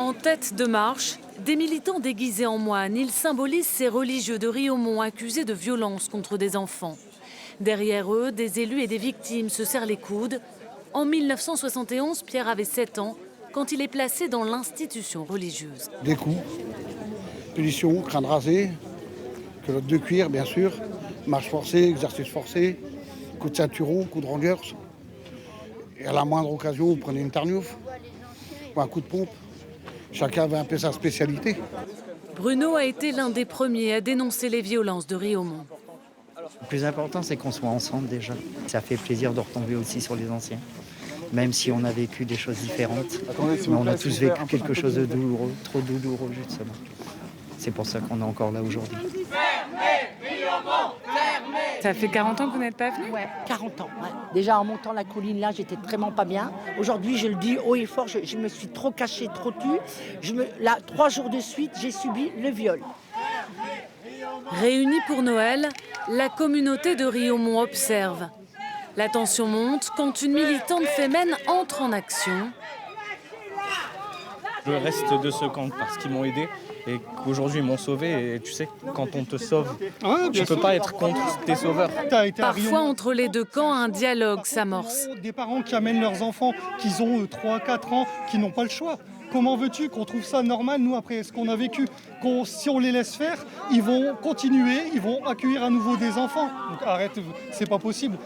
En tête de marche, des militants déguisés en moines, ils symbolisent ces religieux de Riaumont accusés de violence contre des enfants. Derrière eux, des élus et des victimes se serrent les coudes. En 1971, Pierre avait 7 ans quand il est placé dans l'institution religieuse. Des coups, punition, crâne rasé, culotte de cuir bien sûr, marche forcée, exercice forcé, coup de ceinturon, coup de rangers. Et à la moindre occasion, vous prenez une tarnouffe ou un coup de pompe. Chacun avait un peu sa spécialité. Bruno a été l'un des premiers à dénoncer les violences de Riaumont. Le plus important, c'est qu'on soit ensemble déjà. Ça fait plaisir de retomber aussi sur les anciens. Même si on a vécu des choses différentes, mais on a tous vécu quelque chose de douloureux, trop douloureux justement. C'est pour ça qu'on est encore là aujourd'hui. Ça fait 40 ans que vous n'êtes pas venu ? Ouais, 40 ans. Ouais. Déjà en montant la colline là, j'étais vraiment pas bien. Aujourd'hui, je le dis haut et fort, je me suis trop cachée, trop tue. Là, 3 jours de suite, j'ai subi le viol. Réunie pour Noël, la communauté de Riaumont observe. La tension monte quand une militante fémène entre en action. Je reste de ce camp parce qu'ils m'ont aidé et qu'aujourd'hui ils m'ont sauvé. Et tu sais, quand on te sauve, tu peux pas être contre tes sauveurs. Parfois, entre les deux camps, un dialogue s'amorce. Des parents qui amènent leurs enfants, qui ont 3-4 ans, qui n'ont pas le choix. Comment veux-tu qu'on trouve ça normal, nous, après ce qu'on a vécu? Si on les laisse faire, ils vont continuer, ils vont accueillir à nouveau des enfants. Donc arrête, c'est pas possible.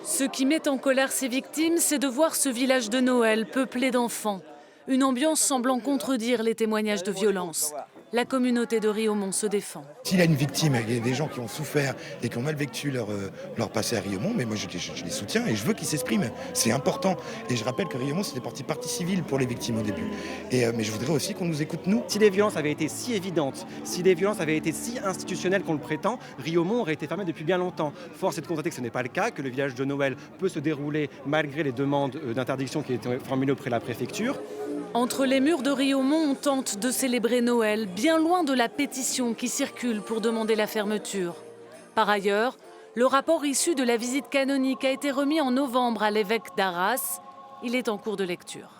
Ce qui met en colère ces victimes, c'est de voir ce village de Noël peuplé d'enfants. Une ambiance semblant contredire les témoignages de violence. La communauté de Riaumont se défend. S'il y a une victime, il y a des gens qui ont souffert et qui ont mal vécu leur passé à Riaumont, mais moi je les soutiens et je veux qu'ils s'expriment. C'est important. Et je rappelle que Riaumont, c'était partie civile pour les victimes au début. Mais je voudrais aussi qu'on nous écoute, nous. Si les violences avaient été si évidentes, si les violences avaient été si institutionnelles qu'on le prétend, Riaumont aurait été fermé depuis bien longtemps. Force est de constater que ce n'est pas le cas, que le village de Noël peut se dérouler malgré les demandes d'interdiction qui étaient formulées auprès de la préfecture. Entre les murs de Riaumont, on tente de célébrer Noël, bien loin de la pétition qui circule pour demander la fermeture. Par ailleurs, le rapport issu de la visite canonique a été remis en novembre à l'évêque d'Arras. Il est en cours de lecture.